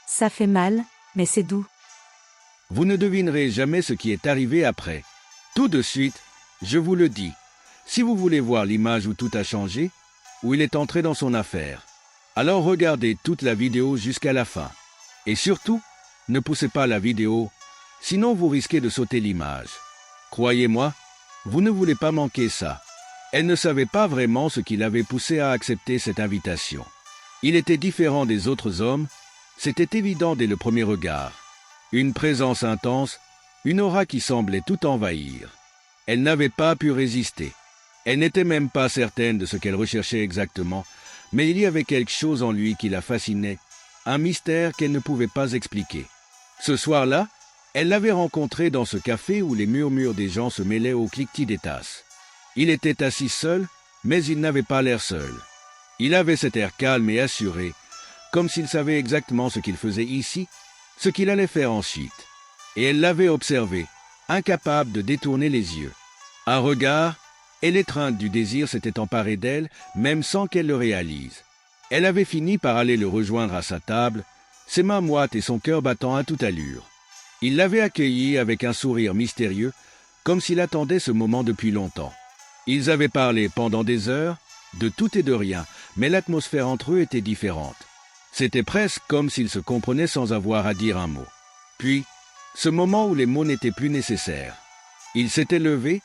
Ça fait mal, mais c'est doux. Vous ne devinerez jamais ce qui est arrivé après. Tout de suite, je vous le dis. Si vous voulez voir l'image où tout a changé, où il est entré dans son affaire, alors regardez toute la vidéo jusqu'à la fin. Et surtout, ne poussez pas la vidéo, sinon vous risquez de sauter l'image. Croyez-moi, vous ne voulez pas manquer ça. Elle ne savait pas vraiment ce qui l'avait poussé à accepter cette invitation. Il était différent des autres hommes, c'était évident dès le premier regard. Une présence intense, une aura qui semblait tout envahir. Elle n'avait pas pu résister. Elle n'était même pas certaine de ce qu'elle recherchait exactement, mais il y avait quelque chose en lui qui la fascinait, un mystère qu'elle ne pouvait pas expliquer. Ce soir-là, elle l'avait rencontré dans ce café où les murmures des gens se mêlaient au cliquetis des tasses. Il était assis seul, mais il n'avait pas l'air seul. Il avait cet air calme et assuré, comme s'il savait exactement ce qu'il faisait ici, ce qu'il allait faire ensuite. Et elle l'avait observé, incapable de détourner les yeux. Un regard, et l'étreinte du désir s'était emparée d'elle, même sans qu'elle le réalise. Elle avait fini par aller le rejoindre à sa table, ses mains moites et son cœur battant à toute allure. Il l'avait accueillie avec un sourire mystérieux, comme s'il attendait ce moment depuis longtemps. Ils avaient parlé pendant des heures, de tout et de rien, mais l'atmosphère entre eux était différente. C'était presque comme s'ils se comprenaient sans avoir à dire un mot. Puis, ce moment où les mots n'étaient plus nécessaires. Il s'était levé,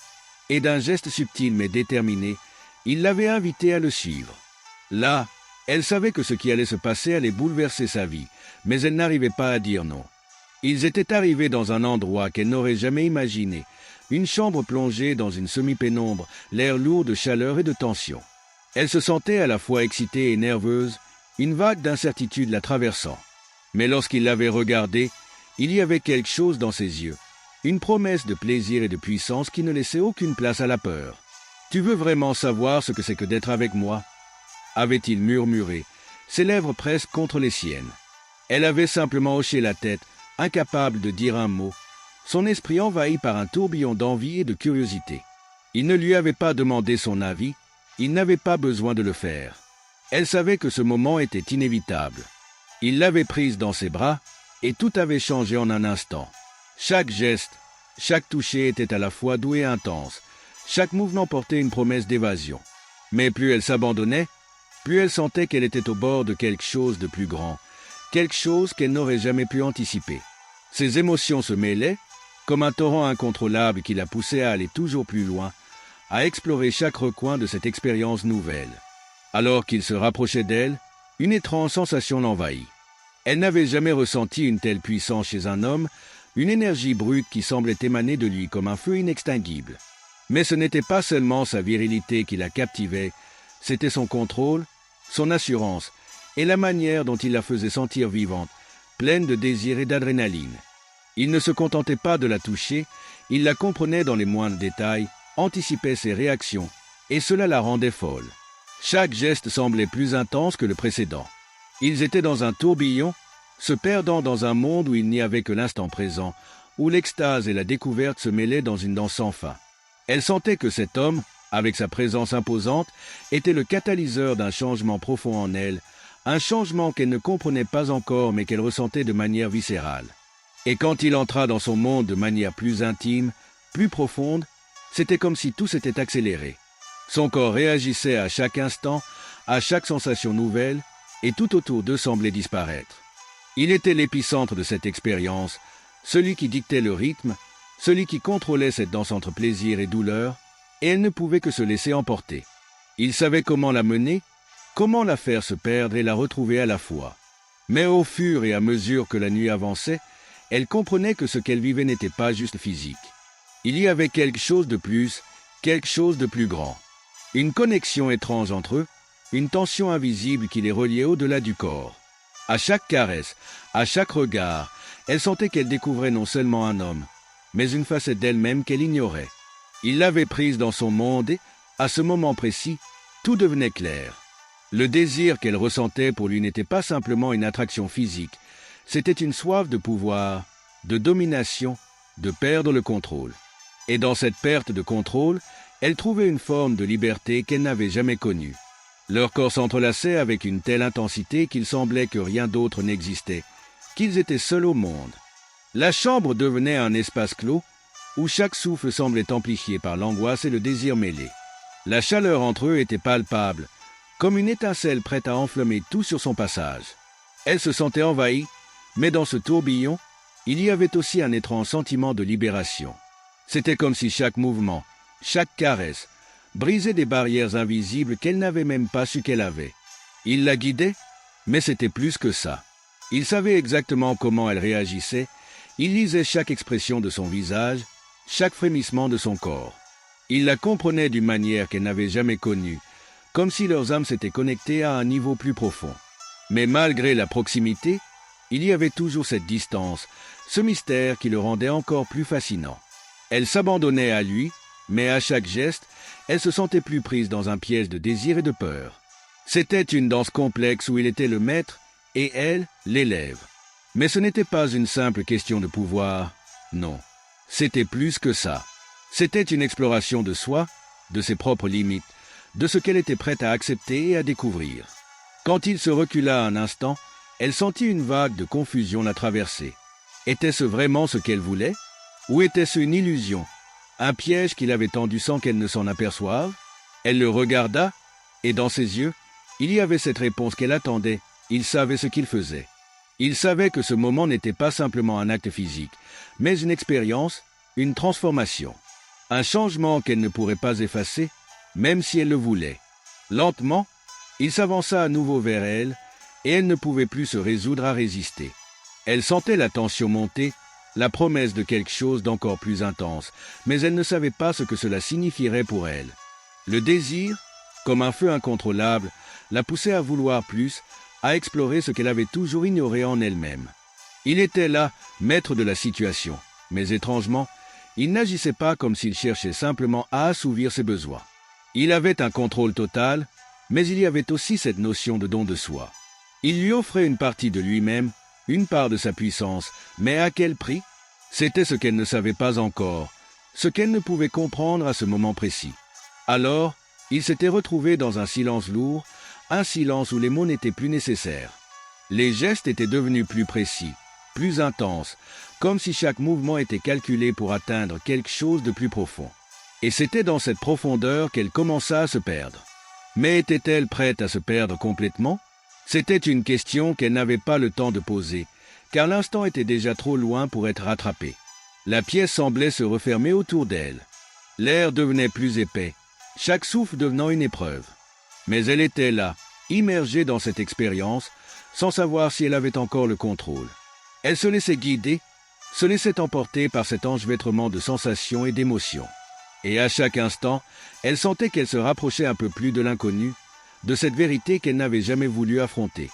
et d'un geste subtil mais déterminé, il l'avait invitée à le suivre. Là, elle savait que ce qui allait se passer allait bouleverser sa vie, mais elle n'arrivait pas à dire non. Ils étaient arrivés dans un endroit qu'elle n'aurait jamais imaginé, une chambre plongée dans une semi-pénombre, l'air lourd de chaleur et de tension. Elle se sentait à la fois excitée et nerveuse, une vague d'incertitude la traversant. Mais lorsqu'il l'avait regardée, il y avait quelque chose dans ses yeux, une promesse de plaisir et de puissance qui ne laissait aucune place à la peur. « Tu veux vraiment savoir ce que c'est que d'être avec moi ?» avait-il murmuré, ses lèvres presque contre les siennes. Elle avait simplement hoché la tête, incapable de dire un mot, son esprit envahi par un tourbillon d'envie et de curiosité. Il ne lui avait pas demandé son avis, il n'avait pas besoin de le faire. Elle savait que ce moment était inévitable. Il l'avait prise dans ses bras, et tout avait changé en un instant. Chaque geste, chaque toucher était à la fois doux et intense, chaque mouvement portait une promesse d'évasion. Mais plus elle s'abandonnait, plus elle sentait qu'elle était au bord de quelque chose de plus grand, quelque chose qu'elle n'aurait jamais pu anticiper. Ses émotions se mêlaient, comme un torrent incontrôlable qui la poussait à aller toujours plus loin, à explorer chaque recoin de cette expérience nouvelle. Alors qu'il se rapprochait d'elle, une étrange sensation l'envahit. Elle n'avait jamais ressenti une telle puissance chez un homme, une énergie brute qui semblait émaner de lui comme un feu inextinguible. Mais ce n'était pas seulement sa virilité qui la captivait, c'était son contrôle, son assurance et la manière dont il la faisait sentir vivante, pleine de désir et d'adrénaline. Il ne se contentait pas de la toucher, il la comprenait dans les moindres détails, anticipait ses réactions, et cela la rendait folle. Chaque geste semblait plus intense que le précédent. Ils étaient dans un tourbillon, se perdant dans un monde où il n'y avait que l'instant présent, où l'extase et la découverte se mêlaient dans une danse sans fin. Elle sentait que cet homme, avec sa présence imposante, était le catalyseur d'un changement profond en elle, un changement qu'elle ne comprenait pas encore mais qu'elle ressentait de manière viscérale. Et quand il entra dans son monde de manière plus intime, plus profonde, c'était comme si tout s'était accéléré. Son corps réagissait à chaque instant, à chaque sensation nouvelle, et tout autour d'eux semblait disparaître. Il était l'épicentre de cette expérience, celui qui dictait le rythme, celui qui contrôlait cette danse entre plaisir et douleur, et elle ne pouvait que se laisser emporter. Il savait comment la mener, comment la faire se perdre et la retrouver à la fois. Mais au fur et à mesure que la nuit avançait, elle comprenait que ce qu'elle vivait n'était pas juste physique. Il y avait quelque chose de plus, quelque chose de plus grand. Une connexion étrange entre eux, une tension invisible qui les reliait au-delà du corps. À chaque caresse, à chaque regard, elle sentait qu'elle découvrait non seulement un homme, mais une facette d'elle-même qu'elle ignorait. Il l'avait prise dans son monde et, à ce moment précis, tout devenait clair. Le désir qu'elle ressentait pour lui n'était pas simplement une attraction physique, c'était une soif de pouvoir, de domination, de perdre le contrôle. Et dans cette perte de contrôle, elle trouvait une forme de liberté qu'elle n'avait jamais connue. Leurs corps s'entrelaçaient avec une telle intensité qu'il semblait que rien d'autre n'existait, qu'ils étaient seuls au monde. La chambre devenait un espace clos où chaque souffle semblait amplifié par l'angoisse et le désir mêlés. La chaleur entre eux était palpable, comme une étincelle prête à enflammer tout sur son passage. Elle se sentait envahie, mais dans ce tourbillon, il y avait aussi un étrange sentiment de libération. C'était comme si chaque mouvement, chaque caresse, brisait des barrières invisibles qu'elle n'avait même pas su qu'elle avait. Il la guidait, mais c'était plus que ça. Il savait exactement comment elle réagissait, il lisait chaque expression de son visage, chaque frémissement de son corps. Il la comprenait d'une manière qu'elle n'avait jamais connue, comme si leurs âmes s'étaient connectées à un niveau plus profond. Mais malgré la proximité, il y avait toujours cette distance, ce mystère qui le rendait encore plus fascinant. Elle s'abandonnait à lui, mais à chaque geste, elle se sentait plus prise dans un piège de désir et de peur. C'était une danse complexe où il était le maître et elle, l'élève. Mais ce n'était pas une simple question de pouvoir, non. C'était plus que ça. C'était une exploration de soi, de ses propres limites, de ce qu'elle était prête à accepter et à découvrir. Quand il se recula un instant, elle sentit une vague de confusion la traverser. Était-ce vraiment ce qu'elle voulait? Ou était-ce une illusion? Un piège qu'il avait tendu sans qu'elle ne s'en aperçoive? Elle le regarda, et dans ses yeux, il y avait cette réponse qu'elle attendait. Il savait ce qu'il faisait. Il savait que ce moment n'était pas simplement un acte physique, mais une expérience, une transformation. Un changement qu'elle ne pourrait pas effacer, même si elle le voulait. Lentement, il s'avança à nouveau vers elle, et elle ne pouvait plus se résoudre à résister. Elle sentait la tension monter, la promesse de quelque chose d'encore plus intense, mais elle ne savait pas ce que cela signifierait pour elle. Le désir, comme un feu incontrôlable, la poussait à vouloir plus, à explorer ce qu'elle avait toujours ignoré en elle-même. Il était là, maître de la situation, mais étrangement, il n'agissait pas comme s'il cherchait simplement à assouvir ses besoins. Il avait un contrôle total, mais il y avait aussi cette notion de don de soi. Il lui offrait une partie de lui-même, une part de sa puissance, mais à quel prix? C'était ce qu'elle ne savait pas encore, ce qu'elle ne pouvait comprendre à ce moment précis. Alors, il s'était retrouvé dans un silence lourd, un silence où les mots n'étaient plus nécessaires. Les gestes étaient devenus plus précis, plus intenses, comme si chaque mouvement était calculé pour atteindre quelque chose de plus profond. Et c'était dans cette profondeur qu'elle commença à se perdre. Mais était-elle prête à se perdre complètement? C'était une question qu'elle n'avait pas le temps de poser, car l'instant était déjà trop loin pour être rattrapé. La pièce semblait se refermer autour d'elle. L'air devenait plus épais, chaque souffle devenant une épreuve. Mais elle était là, immergée dans cette expérience, sans savoir si elle avait encore le contrôle. Elle se laissait guider, se laissait emporter par cet enchevêtrement de sensations et d'émotions. Et à chaque instant, elle sentait qu'elle se rapprochait un peu plus de l'inconnu, de cette vérité qu'elle n'avait jamais voulu affronter.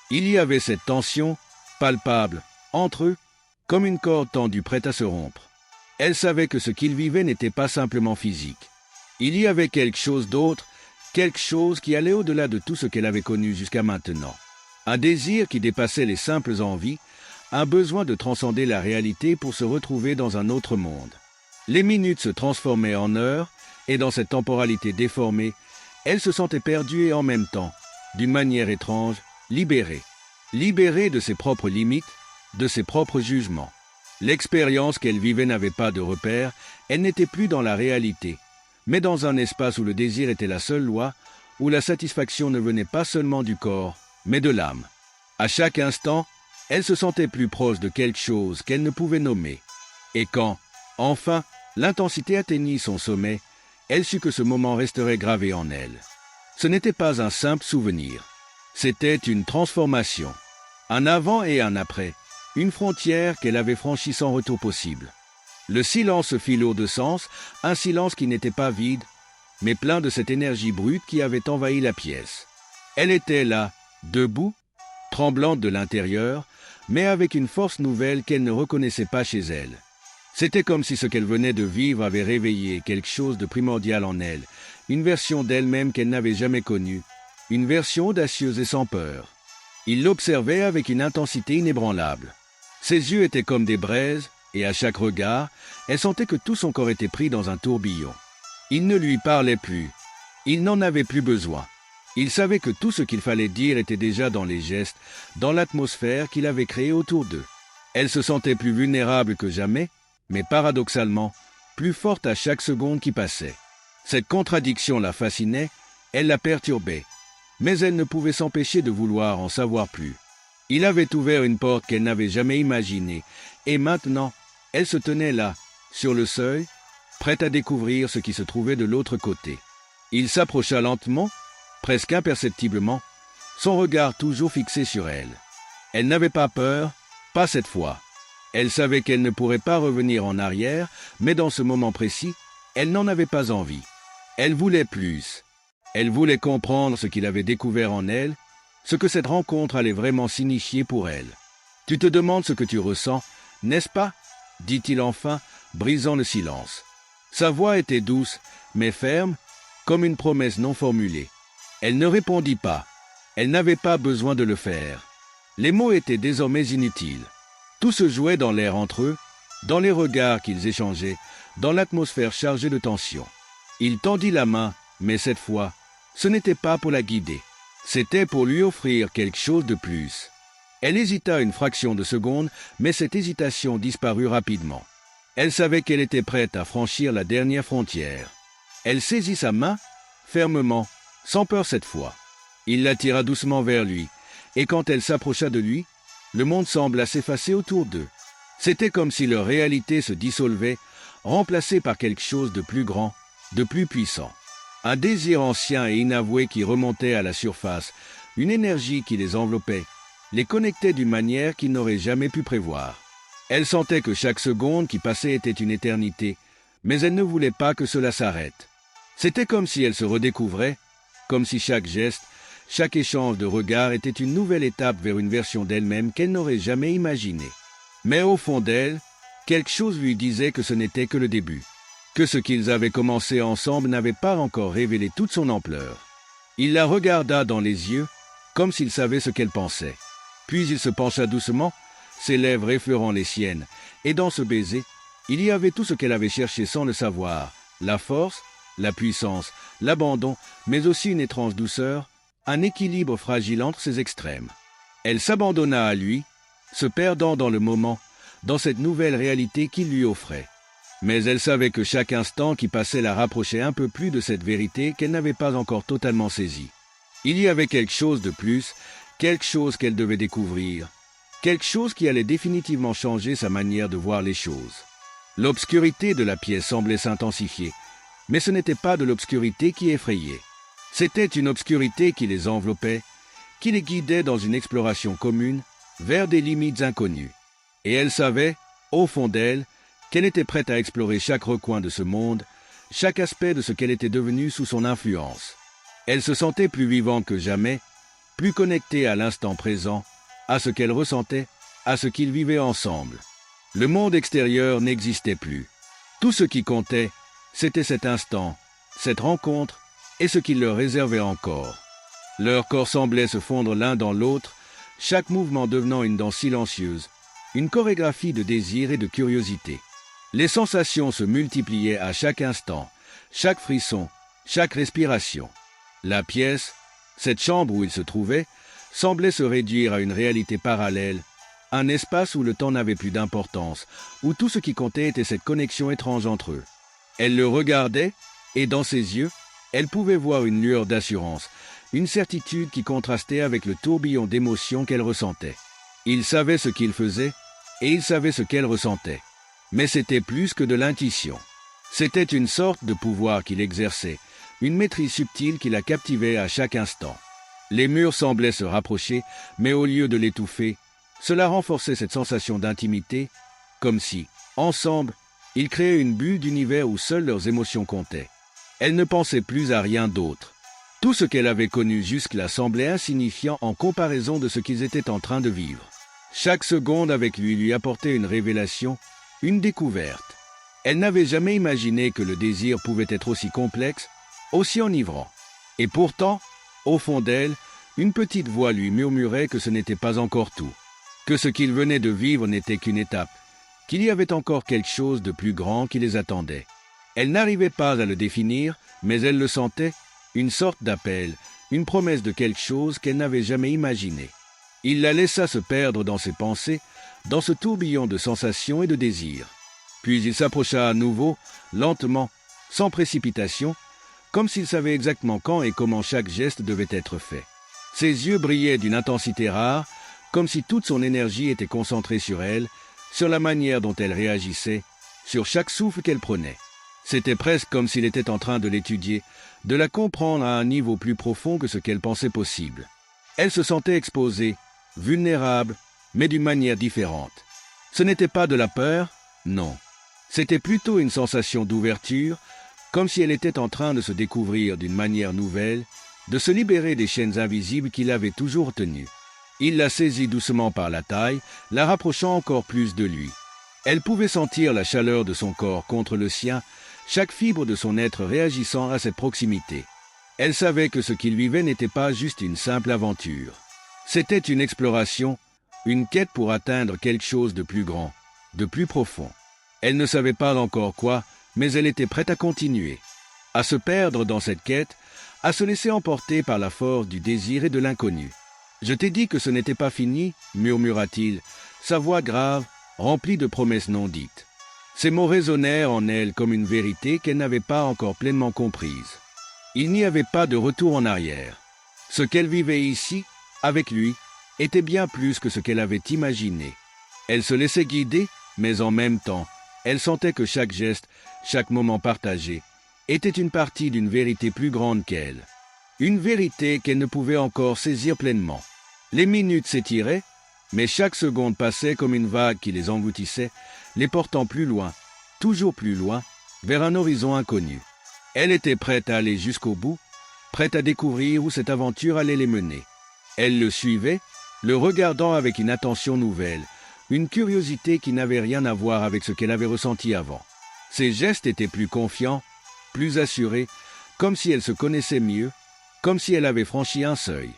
Il y avait cette tension, palpable, entre eux, comme une corde tendue prête à se rompre. Elle savait que ce qu'ils vivaient n'était pas simplement physique. Il y avait quelque chose d'autre, quelque chose qui allait au-delà de tout ce qu'elle avait connu jusqu'à maintenant. Un désir qui dépassait les simples envies, un besoin de transcender la réalité pour se retrouver dans un autre monde. Les minutes se transformaient en heures, et dans cette temporalité déformée, elle se sentait perdue et en même temps, d'une manière étrange, libérée. Libérée de ses propres limites, de ses propres jugements. L'expérience qu'elle vivait n'avait pas de repère, elle n'était plus dans la réalité, mais dans un espace où le désir était la seule loi, où la satisfaction ne venait pas seulement du corps, mais de l'âme. À chaque instant, elle se sentait plus proche de quelque chose qu'elle ne pouvait nommer. Et quand, enfin, l'intensité atteignit son sommet, elle sut que ce moment resterait gravé en elle. Ce n'était pas un simple souvenir. C'était une transformation. Un avant et un après. Une frontière qu'elle avait franchie sans retour possible. Le silence fit lourd de sens, un silence qui n'était pas vide, mais plein de cette énergie brute qui avait envahi la pièce. Elle était là, debout, tremblante de l'intérieur, mais avec une force nouvelle qu'elle ne reconnaissait pas chez elle. C'était comme si ce qu'elle venait de vivre avait réveillé quelque chose de primordial en elle, une version d'elle-même qu'elle n'avait jamais connue, une version audacieuse et sans peur. Il l'observait avec une intensité inébranlable. Ses yeux étaient comme des braises, et à chaque regard, elle sentait que tout son corps était pris dans un tourbillon. Il ne lui parlait plus. Il n'en avait plus besoin. Il savait que tout ce qu'il fallait dire était déjà dans les gestes, dans l'atmosphère qu'il avait créée autour d'eux. Elle se sentait plus vulnérable que jamais, mais paradoxalement, plus forte à chaque seconde qui passait. Cette contradiction la fascinait, elle la perturbait, mais elle ne pouvait s'empêcher de vouloir en savoir plus. Il avait ouvert une porte qu'elle n'avait jamais imaginée, et maintenant, elle se tenait là, sur le seuil, prête à découvrir ce qui se trouvait de l'autre côté. Il s'approcha lentement, presque imperceptiblement, son regard toujours fixé sur elle. Elle n'avait pas peur, pas cette fois. Elle savait qu'elle ne pourrait pas revenir en arrière, mais dans ce moment précis, elle n'en avait pas envie. Elle voulait plus. Elle voulait comprendre ce qu'il avait découvert en elle, ce que cette rencontre allait vraiment signifier pour elle. « Tu te demandes ce que tu ressens, n'est-ce pas ?» dit-il enfin, brisant le silence. Sa voix était douce, mais ferme, comme une promesse non formulée. Elle ne répondit pas. Elle n'avait pas besoin de le faire. Les mots étaient désormais inutiles. Tout se jouait dans l'air entre eux, dans les regards qu'ils échangeaient, dans l'atmosphère chargée de tension. Il tendit la main, mais cette fois, ce n'était pas pour la guider. C'était pour lui offrir quelque chose de plus. Elle hésita une fraction de seconde, mais cette hésitation disparut rapidement. Elle savait qu'elle était prête à franchir la dernière frontière. Elle saisit sa main, fermement, sans peur cette fois. Il la tira doucement vers lui, et quand elle s'approcha de lui, le monde sembla s'effacer autour d'eux. C'était comme si leur réalité se dissolvait, remplacée par quelque chose de plus grand, de plus puissant. Un désir ancien et inavoué qui remontait à la surface, une énergie qui les enveloppait, les connectait d'une manière qu'ils n'auraient jamais pu prévoir. Elle sentait que chaque seconde qui passait était une éternité, mais elle ne voulait pas que cela s'arrête. C'était comme si elle se redécouvrait, comme si chaque geste, chaque échange de regards était une nouvelle étape vers une version d'elle-même qu'elle n'aurait jamais imaginée. Mais au fond d'elle, quelque chose lui disait que ce n'était que le début, que ce qu'ils avaient commencé ensemble n'avait pas encore révélé toute son ampleur. Il la regarda dans les yeux, comme s'il savait ce qu'elle pensait. Puis il se pencha doucement, ses lèvres effleurant les siennes, et dans ce baiser, il y avait tout ce qu'elle avait cherché sans le savoir, la force, la puissance, l'abandon, mais aussi une étrange douceur, un équilibre fragile entre ces extrêmes. Elle s'abandonna à lui, se perdant dans le moment, dans cette nouvelle réalité qu'il lui offrait. Mais elle savait que chaque instant qui passait la rapprochait un peu plus de cette vérité qu'elle n'avait pas encore totalement saisie. Il y avait quelque chose de plus, quelque chose qu'elle devait découvrir, quelque chose qui allait définitivement changer sa manière de voir les choses. L'obscurité de la pièce semblait s'intensifier, mais ce n'était pas de l'obscurité qui effrayait. C'était une obscurité qui les enveloppait, qui les guidait dans une exploration commune vers des limites inconnues. Et elle savait, au fond d'elle, qu'elle était prête à explorer chaque recoin de ce monde, chaque aspect de ce qu'elle était devenue sous son influence. Elle se sentait plus vivante que jamais, plus connectée à l'instant présent, à ce qu'elle ressentait, à ce qu'ils vivaient ensemble. Le monde extérieur n'existait plus. Tout ce qui comptait, c'était cet instant, cette rencontre, et ce qu'il leur réservait encore. Leurs corps semblaient se fondre l'un dans l'autre, chaque mouvement devenant une danse silencieuse, une chorégraphie de désir et de curiosité. Les sensations se multipliaient à chaque instant, chaque frisson, chaque respiration. La pièce, cette chambre où ils se trouvaient, semblait se réduire à une réalité parallèle, un espace où le temps n'avait plus d'importance, où tout ce qui comptait était cette connexion étrange entre eux. Elle le regardait, et dans ses yeux, elle pouvait voir une lueur d'assurance, une certitude qui contrastait avec le tourbillon d'émotions qu'elle ressentait. Il savait ce qu'il faisait, et il savait ce qu'elle ressentait. Mais c'était plus que de l'intuition. C'était une sorte de pouvoir qu'il exerçait, une maîtrise subtile qui la captivait à chaque instant. Les murs semblaient se rapprocher, mais au lieu de l'étouffer, cela renforçait cette sensation d'intimité, comme si, ensemble, ils créaient une bulle d'univers où seules leurs émotions comptaient. Elle ne pensait plus à rien d'autre. Tout ce qu'elle avait connu jusque-là semblait insignifiant en comparaison de ce qu'ils étaient en train de vivre. Chaque seconde avec lui apportait une révélation, une découverte. Elle n'avait jamais imaginé que le désir pouvait être aussi complexe, aussi enivrant. Et pourtant, au fond d'elle, une petite voix lui murmurait que ce n'était pas encore tout, que ce qu'ils venaient de vivre n'était qu'une étape, qu'il y avait encore quelque chose de plus grand qui les attendait. Elle n'arrivait pas à le définir, mais elle le sentait, une sorte d'appel, une promesse de quelque chose qu'elle n'avait jamais imaginé. Il la laissa se perdre dans ses pensées, dans ce tourbillon de sensations et de désirs. Puis il s'approcha à nouveau, lentement, sans précipitation, comme s'il savait exactement quand et comment chaque geste devait être fait. Ses yeux brillaient d'une intensité rare, comme si toute son énergie était concentrée sur elle, sur la manière dont elle réagissait, sur chaque souffle qu'elle prenait. C'était presque comme s'il était en train de l'étudier, de la comprendre à un niveau plus profond que ce qu'elle pensait possible. Elle se sentait exposée, vulnérable, mais d'une manière différente. Ce n'était pas de la peur, non. C'était plutôt une sensation d'ouverture, comme si elle était en train de se découvrir d'une manière nouvelle, de se libérer des chaînes invisibles qui l'avaient toujours tenue. Il la saisit doucement par la taille, la rapprochant encore plus de lui. Elle pouvait sentir la chaleur de son corps contre le sien, chaque fibre de son être réagissant à cette proximité. Elle savait que ce qu'il vivait n'était pas juste une simple aventure. C'était une exploration, une quête pour atteindre quelque chose de plus grand, de plus profond. Elle ne savait pas encore quoi, mais elle était prête à continuer, à se perdre dans cette quête, à se laisser emporter par la force du désir et de l'inconnu. « Je t'ai dit que ce n'était pas fini » murmura-t-il, sa voix grave, remplie de promesses non dites. Ces mots résonnèrent en elle comme une vérité qu'elle n'avait pas encore pleinement comprise. Il n'y avait pas de retour en arrière. Ce qu'elle vivait ici, avec lui, était bien plus que ce qu'elle avait imaginé. Elle se laissait guider, mais en même temps, elle sentait que chaque geste, chaque moment partagé, était une partie d'une vérité plus grande qu'elle. Une vérité qu'elle ne pouvait encore saisir pleinement. Les minutes s'étiraient, mais chaque seconde passait comme une vague qui les engloutissait, les portant plus loin, toujours plus loin, vers un horizon inconnu. Elle était prête à aller jusqu'au bout, prête à découvrir où cette aventure allait les mener. Elle le suivait, le regardant avec une attention nouvelle, une curiosité qui n'avait rien à voir avec ce qu'elle avait ressenti avant. Ses gestes étaient plus confiants, plus assurés, comme si elle se connaissait mieux, comme si elle avait franchi un seuil.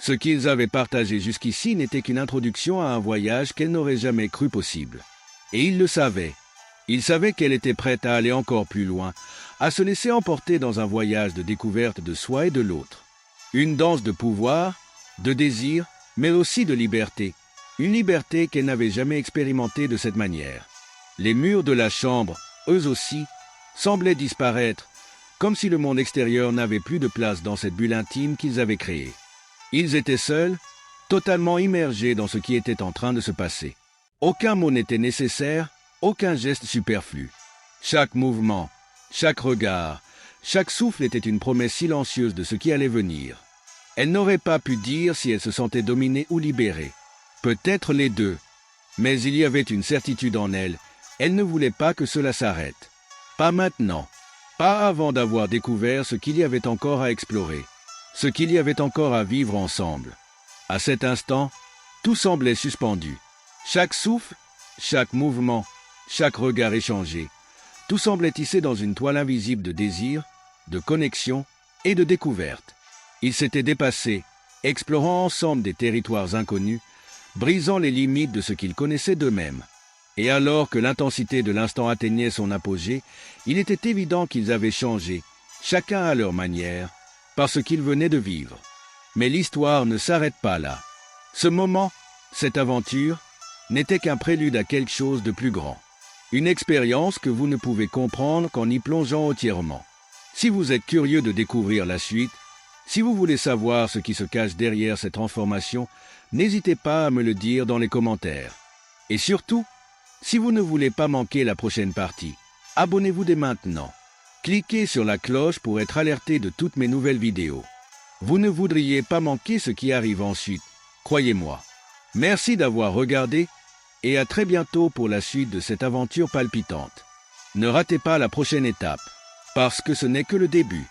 Ce qu'ils avaient partagé jusqu'ici n'était qu'une introduction à un voyage qu'elle n'aurait jamais cru possible. Et il le savait. Il savait qu'elle était prête à aller encore plus loin, à se laisser emporter dans un voyage de découverte de soi et de l'autre. Une danse de pouvoir, de désir, mais aussi de liberté. Une liberté qu'elle n'avait jamais expérimentée de cette manière. Les murs de la chambre, eux aussi, semblaient disparaître, comme si le monde extérieur n'avait plus de place dans cette bulle intime qu'ils avaient créée. Ils étaient seuls, totalement immergés dans ce qui était en train de se passer. Aucun mot n'était nécessaire, aucun geste superflu. Chaque mouvement, chaque regard, chaque souffle était une promesse silencieuse de ce qui allait venir. Elle n'aurait pas pu dire si elle se sentait dominée ou libérée. Peut-être les deux, mais il y avait une certitude en elle, elle ne voulait pas que cela s'arrête. Pas maintenant, pas avant d'avoir découvert ce qu'il y avait encore à explorer, ce qu'il y avait encore à vivre ensemble. À cet instant, tout semblait suspendu. Chaque souffle, chaque mouvement, chaque regard échangé, tout semblait tissé dans une toile invisible de désir, de connexion et de découverte. Ils s'étaient dépassés, explorant ensemble des territoires inconnus, brisant les limites de ce qu'ils connaissaient d'eux-mêmes. Et alors que l'intensité de l'instant atteignait son apogée, il était évident qu'ils avaient changé, chacun à leur manière, par ce qu'ils venaient de vivre. Mais l'histoire ne s'arrête pas là. Ce moment, cette aventure, n'était qu'un prélude à quelque chose de plus grand. Une expérience que vous ne pouvez comprendre qu'en y plongeant entièrement. Si vous êtes curieux de découvrir la suite, si vous voulez savoir ce qui se cache derrière cette transformation, n'hésitez pas à me le dire dans les commentaires. Et surtout, si vous ne voulez pas manquer la prochaine partie, abonnez-vous dès maintenant. Cliquez sur la cloche pour être alerté de toutes mes nouvelles vidéos. Vous ne voudriez pas manquer ce qui arrive ensuite, croyez-moi. Merci d'avoir regardé et à très bientôt pour la suite de cette aventure palpitante. Ne ratez pas la prochaine étape, parce que ce n'est que le début.